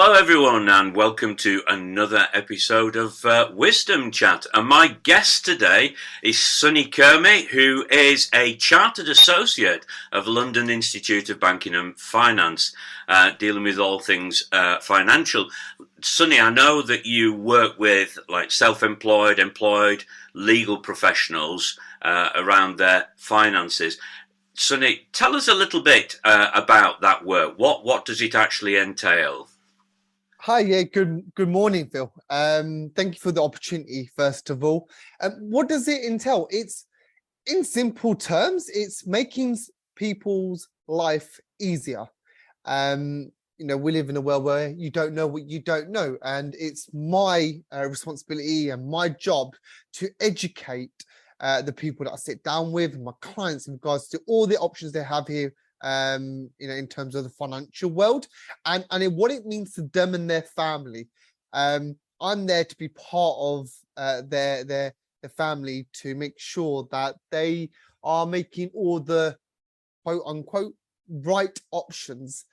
Hello, everyone, and welcome to another episode of Wisdom Chat. And my guest today is Sunny Kermy, who is a Chartered Associate of London Institute of Banking and Finance, dealing with all things financial. Sunny, I know that you work with like self-employed, employed, legal professionals around their finances. Sunny, tell us a little bit about that work. What does it actually entail? Hi, good morning, Phil. Thank you for the opportunity, first of all. What does it entail? It's, in simple terms, it's making people's life easier. We live in a world where you don't know what you don't know, and it's my responsibility and my job to educate the people that I sit down with, my clients, in regards to all the options they have here in terms of the financial world and what it means to them and their family. I'm there to be part of their family, to make sure that they are making all the quote unquote right options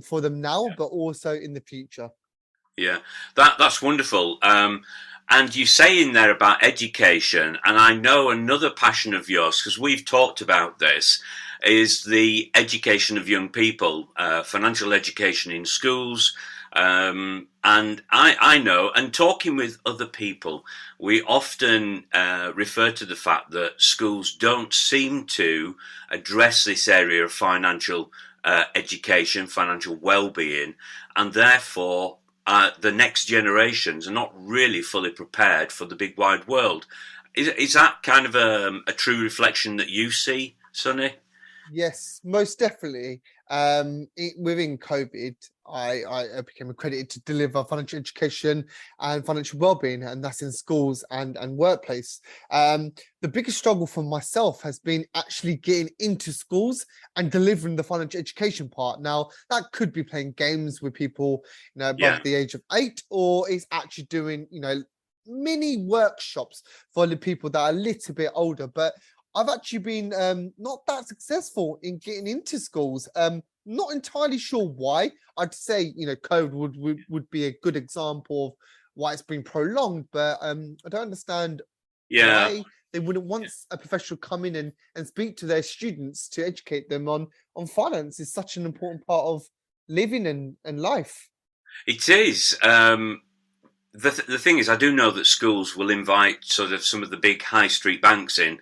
for them now, but also in the future. Yeah, that's wonderful. And you say in there about education, and I know another passion of yours, because we've talked about this, is the education of young people, financial education in schools. And I know, and talking with other people, we often refer to the fact that schools don't seem to address this area of financial education, financial well-being, and therefore the next generations are not really fully prepared for the big wide world. Is that kind of a true reflection that you see, Sonny? Yes, most definitely. Within COVID, I became accredited to deliver financial education and financial wellbeing, and that's in schools and workplace. The biggest struggle for myself has been actually getting into schools and delivering the financial education part. Now, that could be playing games with people, above the age of 8, or it's actually doing, mini workshops for the people that are a little bit older. But I've actually been not that successful in getting into schools. Not entirely sure why. I'd say, COVID would be a good example of why it's been prolonged, but I don't understand why they wouldn't want a professional come in and speak to their students to educate them on finance. Is such an important part of living and life. It is. The thing is, I do know that schools will invite sort of some of the big high street banks in,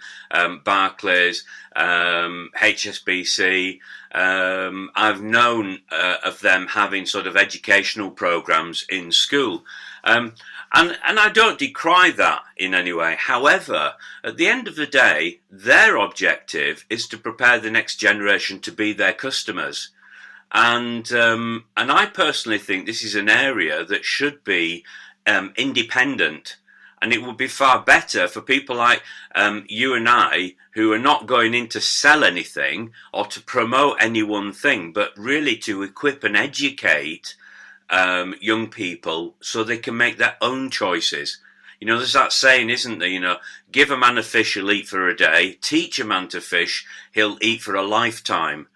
Barclays, HSBC. I've known of them having sort of educational programs in school. And I don't decry that in any way. However, at the end of the day, their objective is to prepare the next generation to be their customers. And I personally think this is an area that should be independent, and it would be far better for people like you and I, who are not going in to sell anything or to promote any one thing, but really to equip and educate young people so they can make their own choices. There's that saying, isn't there? Give a man a fish, he'll eat for a day. Teach a man to fish, he'll eat for a lifetime.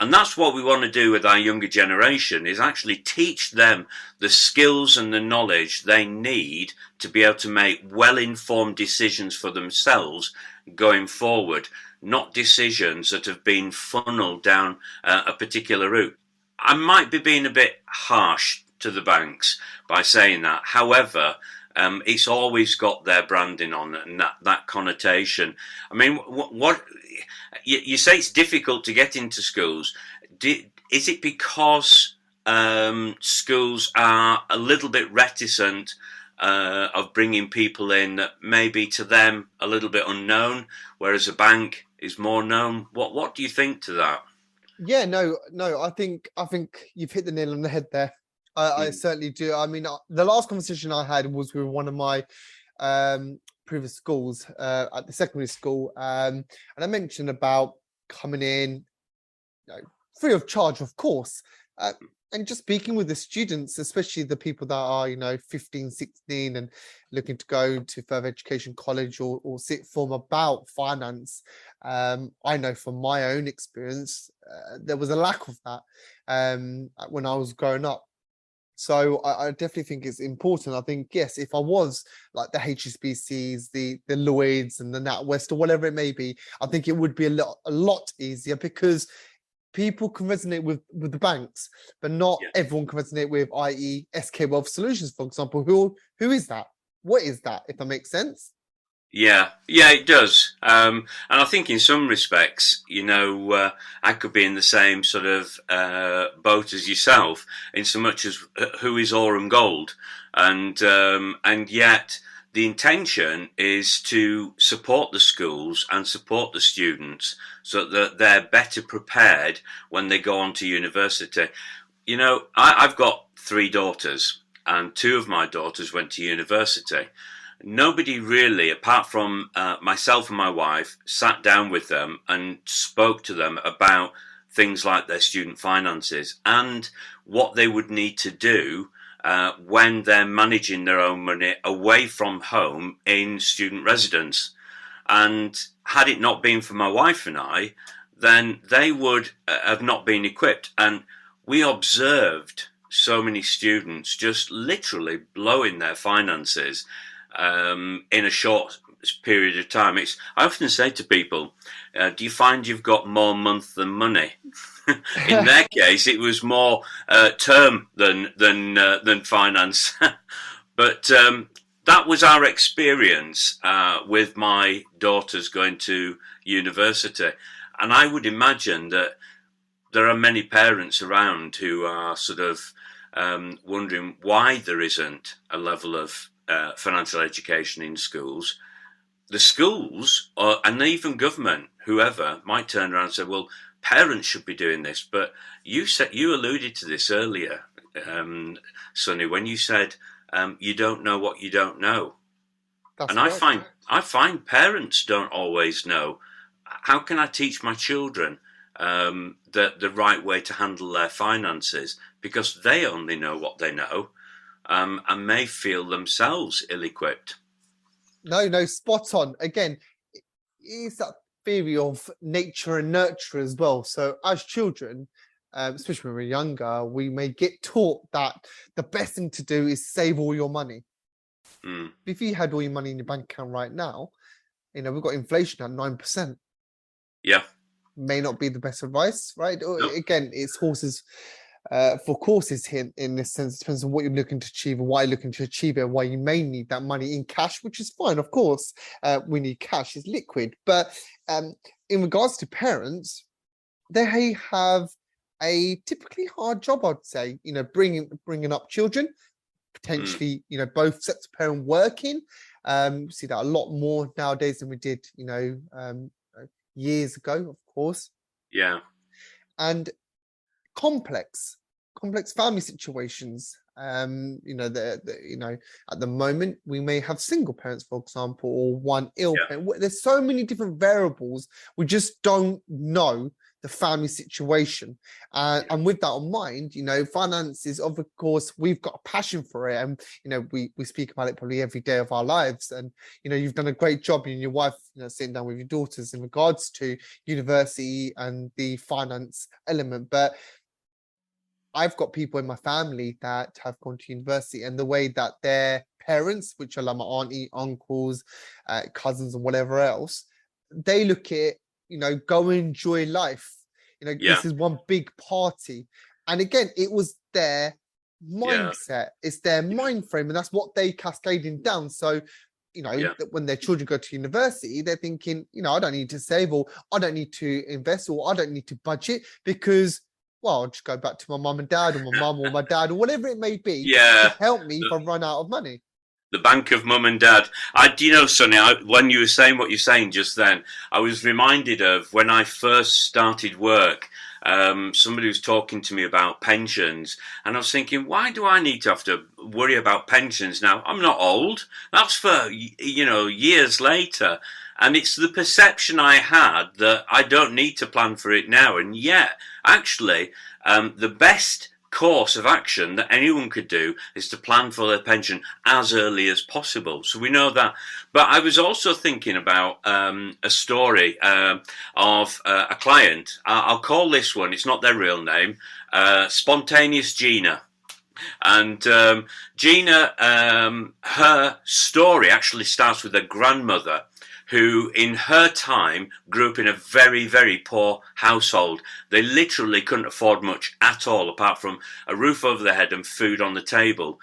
And that's what we want to do with our younger generation, is actually teach them the skills and the knowledge they need to be able to make well-informed decisions for themselves going forward, not decisions that have been funneled down a particular route. I might be being a bit harsh to the banks by saying that. However, it's always got their branding on it and that connotation. I mean, what you say it's difficult to get into schools. Is it because schools are a little bit reticent of bringing people in that maybe to them a little bit unknown, whereas a bank is more known? What do you think to that? Yeah, no. I think you've hit the nail on the head there. I certainly do. I mean, the last conversation I had was with one of my previous schools at the secondary school, and I mentioned about coming in, free of charge, of course, and just speaking with the students, especially the people that are 15, 16 and looking to go to further education, college or sixth form, about finance. I know from my own experience there was a lack of that when I was growing up. So I definitely think it's important. I think, yes, if I was like the HSBCs, the Lloyds and the NatWest or whatever it may be, I think it would be a lot easier because people can resonate with the banks, but not Yeah. everyone can resonate with, i.e., SK Wealth Solutions, for example. Who is that? What is that? If that makes sense. Yeah, yeah, it does. And I think in some respects, I could be in the same sort of boat as yourself, in so much as who is Aurum Gold, and yet the intention is to support the schools and support the students so that they're better prepared when they go on to university. I've got three daughters, and two of my daughters went to university. Nobody really, apart from myself and my wife, sat down with them and spoke to them about things like their student finances and what they would need to do when they're managing their own money away from home in student residence. And had it not been for my wife and I, then they would have not been equipped. And we observed so many students just literally blowing their finances in a short period of time. I often say to people, do you find you've got more month than money? In their case, it was more term than finance. But that was our experience with my daughters going to university. And I would imagine that there are many parents around who are sort of wondering why there isn't a level of financial education in schools. The schools, and even government, whoever, might turn around and say, well, parents should be doing this. But you alluded to this earlier, Sonny, when you said you don't know what you don't know. That's And right. I find parents don't always know. How can I teach my children the right way to handle their finances? Because they only know what they know, and may feel themselves ill-equipped. No, spot on. Again, it's that theory of nature and nurture as well. So as children, especially when we're younger, we may get taught that the best thing to do is save all your money. Mm. If you had all your money in your bank account right now, we've got inflation at 9%. Yeah. May not be the best advice, right? No. Again, it's horses for courses here in this sense. It depends on what you're looking to achieve and why you're looking to achieve it, why you may need that money in cash, which is fine, of course. We need cash, it's liquid. But in regards to parents, they have a typically hard job, I'd say, bringing up children, Mm. potentially, both sets of parent working. See that a lot more nowadays than we did, years ago, of course. Yeah. And complex family situations. At the moment we may have single parents, for example, or one ill Yeah. parent. There's so many different variables. We just don't know the family situation. And with that in mind, finances, of course, we've got a passion for it. And, we speak about it probably every day of our lives. And, you've done a great job, you and your wife, sitting down with your daughters in regards to university and the finance element. But I've got people in my family that have gone to university, and the way that their parents, which are like my auntie, uncles, cousins, and whatever else, they look at, go enjoy life. Yeah. This is one big party. And again, it was their Yeah. mindset, it's their mind frame, and that's what they cascading down. So, Yeah. when their children go to university, they're thinking, I don't need to save, or I don't need to invest, or I don't need to budget because, well, I'll just go back to my mum and dad, or my mum or my dad, or whatever it may be, to Yeah. help me if I run out of money. The bank of mum and dad. Sonny, when you were saying what you're saying just then, I was reminded of when I first started work. Somebody was talking to me about pensions, and I was thinking, why do I need to have to worry about pensions now? I'm not old. That's for, years later. And it's the perception I had that I don't need to plan for it now. And yet, actually, the best course of action that anyone could do is to plan for their pension as early as possible. So we know that. But I was also thinking about a story of a client. I'll call this one, it's not their real name, Spontaneous Gina. And Gina, her story actually starts with her grandmother, who in her time grew up in a very, very poor household. They literally couldn't afford much at all, apart from a roof over their head and food on the table.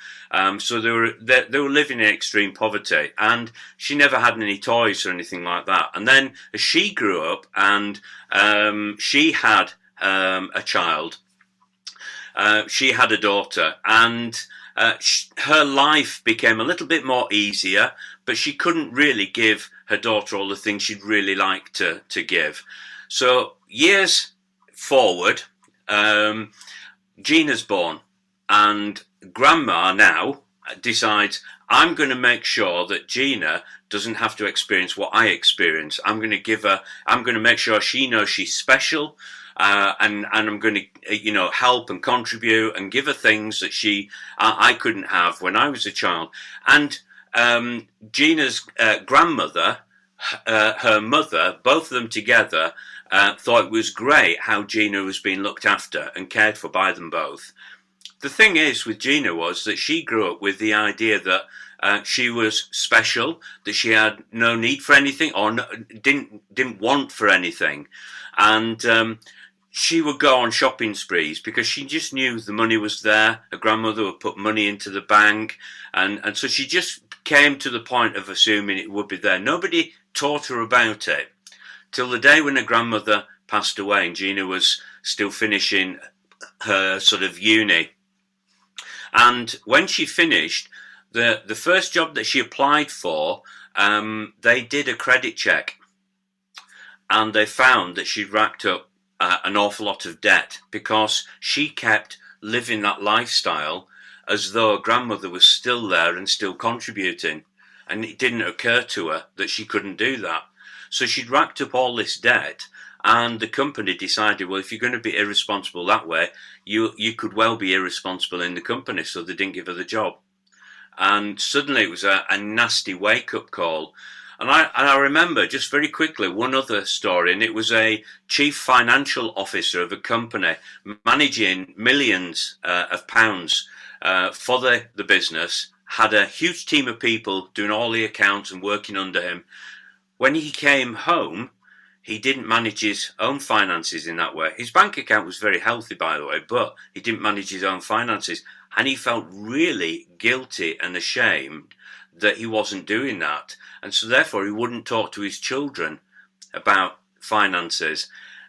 So they were living in extreme poverty, and she never had any toys or anything like that. And then as she grew up, and she had a child, she had a daughter, and her life became a little bit more easier, but she couldn't really give her daughter all the things she'd really like to give. So years forward, Gina's born, and Grandma now decides, I'm going to make sure that Gina doesn't have to experience what I experience. I'm going to make sure she knows she's special. And I'm going to, help and contribute and give her things that I couldn't have when I was a child. And Gina's grandmother, her mother, both of them together, thought it was great how Gina was being looked after and cared for by them both. The thing is with Gina was that she grew up with the idea that she was special, that she had no need for anything or didn't want for anything, and she would go on shopping sprees because she just knew the money was there. Her grandmother would put money into the bank, and so she just came to the point of assuming it would be there. Nobody taught her about it till the day when her grandmother passed away and Gina was still finishing her sort of uni. And when she finished, the first job that she applied for, they did a credit check, and they found that she'd racked up an awful lot of debt because she kept living that lifestyle as though her grandmother was still there and still contributing, and it didn't occur to her that she couldn't do that. So she'd racked up all this debt, and the company decided, well, if you're going to be irresponsible that way, you could well be irresponsible in the company. So they didn't give her the job, and suddenly it was a nasty wake-up call. And I remember just very quickly one other story, and it was a chief financial officer of a company managing millions of pounds for the business, had a huge team of people doing all the accounts and working under him. When he came home, he didn't manage his own finances in that way. His bank account was very healthy, by the way, but he didn't manage his own finances. And he felt really guilty and ashamed that he wasn't doing that. And so therefore he wouldn't talk to his children about finances.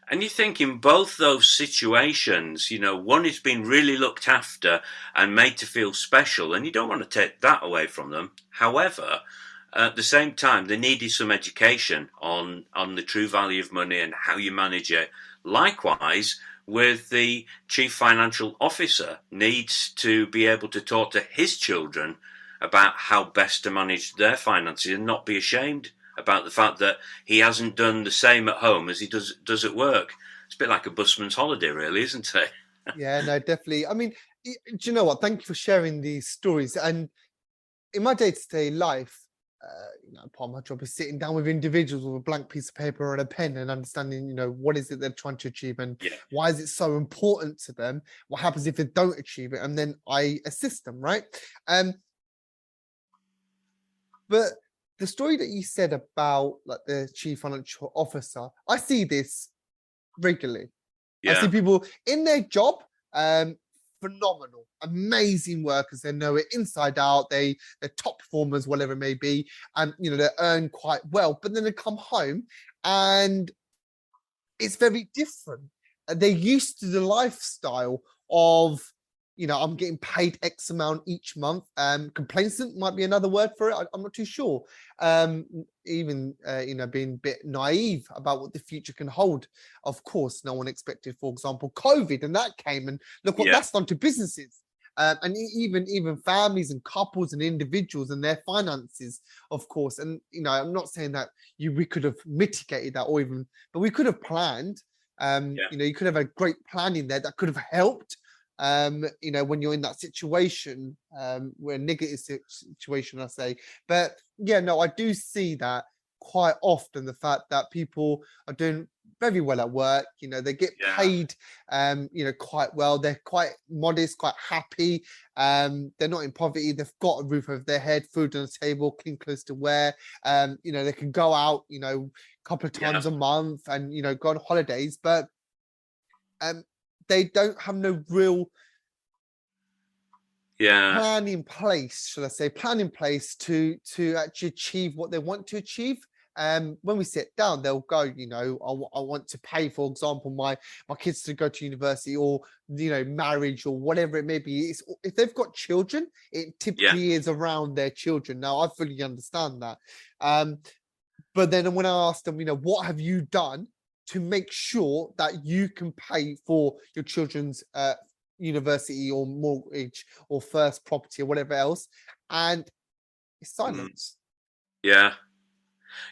And you think in both those situations, one is being really looked after and made to feel special, and you don't want to take that away from them. However, at the same time, they needed some education on the true value of money and how you manage it. Likewise, with the chief financial officer, needs to be able to talk to his children about how best to manage their finances and not be ashamed about the fact that he hasn't done the same at home as he does at work. It's a bit like a busman's holiday, really, isn't it? Yeah, no, definitely. I mean, do you know what? Thank you for sharing these stories. And in my day-to-day life, part of my job is sitting down with individuals with a blank piece of paper and a pen and understanding, what is it they're trying to achieve and why is it so important to them? What happens if they don't achieve it? And then I assist them, right? But the story that you said about like the chief financial officer, I see this regularly. I see people in their job, phenomenal, amazing workers. They know it inside out. They're top performers, whatever it may be, and they earn quite well. But then they come home, and it's very different. They're used to the lifestyle of, I'm getting paid X amount each month. Complacent might be another word for it. I'm not too sure. Even being a bit naive about what the future can hold. Of course, no one expected, for example, COVID, and that came, and look what that's done to businesses. And even families and couples and individuals and their finances, of course. And I'm not saying that we could have mitigated that, but we could have planned. You could have a great plan in there that could have helped. When you're in that situation, where negative situation, I say. But I do see that quite often, the fact that people are doing very well at work. They get Yeah. paid, quite well. They're quite modest, quite happy. They're not in poverty. They've got a roof over their head, food on the table, clean clothes to wear. They can go out, a couple of Yeah. times a month and, go on holidays, but um, they don't have no real Yeah. plan in place, should I say, plan in place to actually achieve what they want to achieve. When we sit down, they'll go, I want to pay, for example, my kids to go to university, or marriage, or whatever it may be. If they've got children, it Yeah. typically is around their children. Now, I fully understand that. But then when I ask them, what have you done to make sure that you can pay for your children's university or mortgage or first property or whatever else? And it's Mm. silence. Yeah.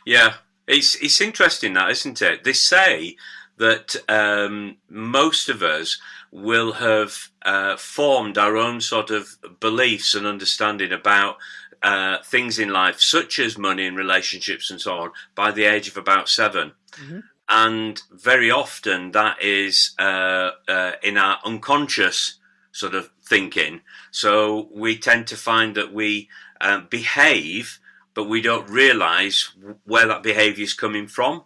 Yeah. It's interesting, that, isn't it? They say that most of us will have formed our own sort of beliefs and understanding about things in life, such as money and relationships and so on, by the age of about 7. Mm-hmm. And very often that is in our unconscious sort of thinking. So we tend to find that we behave, but we don't realize where that behavior is coming from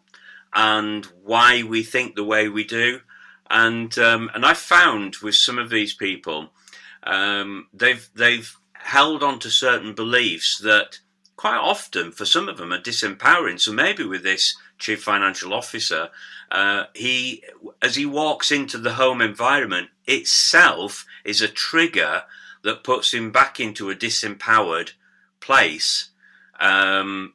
and why we think the way we do. And I found with some of these people, they've held on to certain beliefs that quite often, for some of them, are disempowering. So maybe with this chief financial officer, as he walks into the home environment itself, is a trigger that puts him back into a disempowered place. And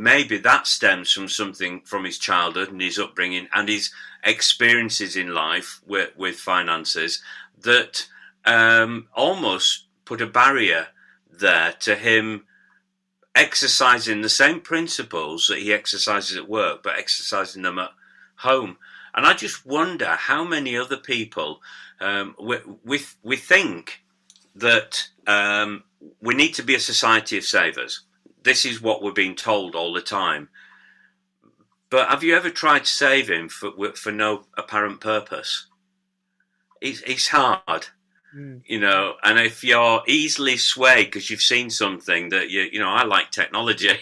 maybe that stems from something from his childhood and his upbringing and his experiences in life with finances that almost put a barrier there to him exercising the same principles that he exercises at work, but exercising them at home. And I just wonder how many other people we think that we need to be a society of savers. This is what we're being told all the time. But have you ever tried saving for no apparent purpose? It's hard. Mm. And if you're easily swayed because you've seen something that I like technology.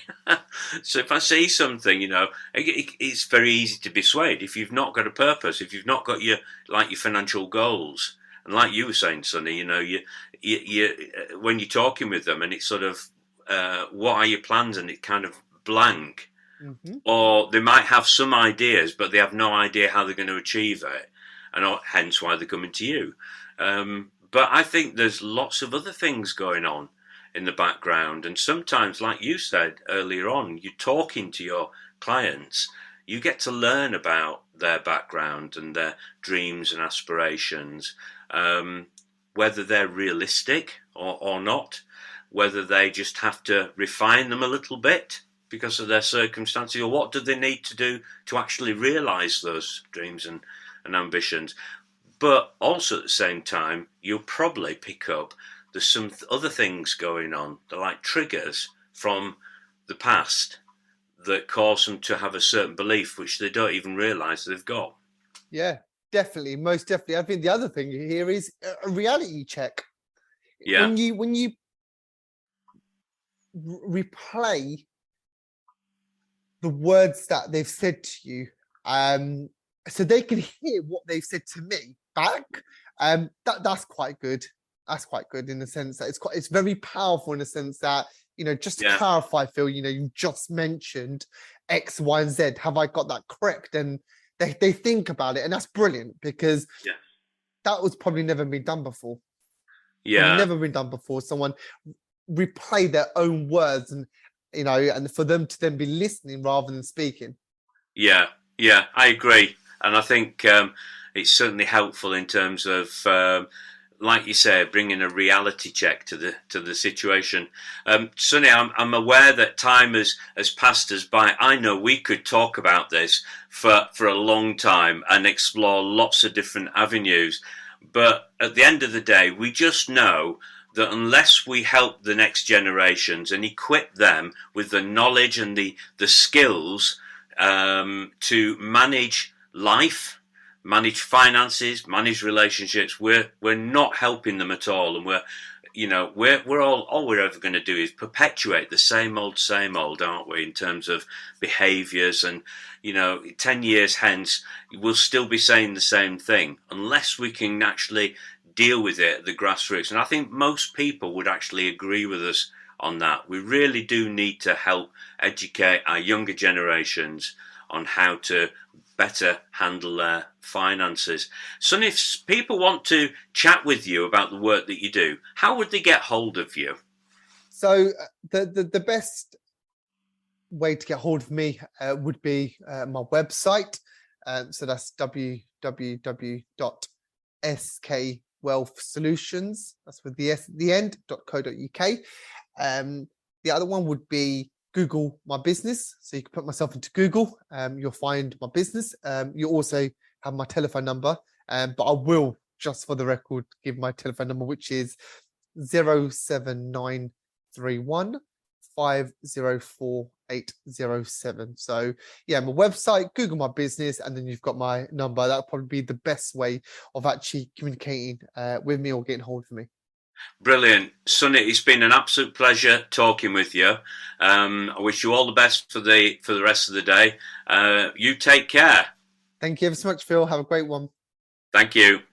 So if I see something, it's very easy to be swayed. If you've not got a purpose, if you've not got your financial goals, and like you were saying, Sonny, you when you're talking with them and it's sort of, what are your plans? And it's kind of blank. Mm-hmm. Or they might have some ideas, but they have no idea how they're going to achieve it. And hence why they're coming to you. But I think there's lots of other things going on in the background. And sometimes, like you said earlier on, you're talking to your clients, you get to learn about their background and their dreams and aspirations, whether they're realistic or not, whether they just have to refine them a little bit because of their circumstances, or what do they need to do to actually realise those dreams and ambitions. But also at the same time, you'll probably pick up there's some other things going on. They're like triggers from the past that cause them to have a certain belief which they don't even realise they've got. Yeah, definitely, most definitely. I think the other thing here is a reality check. Yeah. When you replay the words that they've said to you, so they can hear what they've said to me back. That's quite good. That's quite good in the sense that it's very powerful in the sense that, just to clarify, Phil, you just mentioned X, Y, and Z. Have I got that correct? And they think about it, and that's brilliant because that was probably never been done before. Yeah. Never been done before. Someone replay their own words and and for them to then be listening rather than speaking. Yeah, I agree. And I think it's certainly helpful in terms of, like you say, bringing a reality check to the situation. Sonny, I'm aware that time has passed us by. I know we could talk about this for a long time and explore lots of different avenues. But at the end of the day, we just know that unless we help the next generations and equip them with the knowledge and the skills to manage life, manage finances, manage relationships. We're not helping them at all, and we're all we're ever going to do is perpetuate the same old, aren't we? In terms of behaviours, and 10 years hence, we'll still be saying the same thing unless we can actually deal with it at the grassroots. And I think most people would actually agree with us on that. We really do need to help educate our younger generations on how to better handle their finances. So if people want to chat with you about the work that you do, how would they get hold of you? So the best way to get hold of me would be my website. So that's www.skwealthsolutions. That's with the S at the end.co.uk. The other one would be Google my business. So you can put myself into Google. You'll find my business. You also have my telephone number. But I will, just for the record, give my telephone number, which is 07931 504 807. So yeah, my website, Google my business, and then you've got my number. That'll probably be the best way of actually communicating with me or getting hold of me. Brilliant. Sonny, it's been an absolute pleasure talking with you. I wish you all the best for the rest of the day. You take care. Thank you ever so much, Phil. Have a great one. Thank you.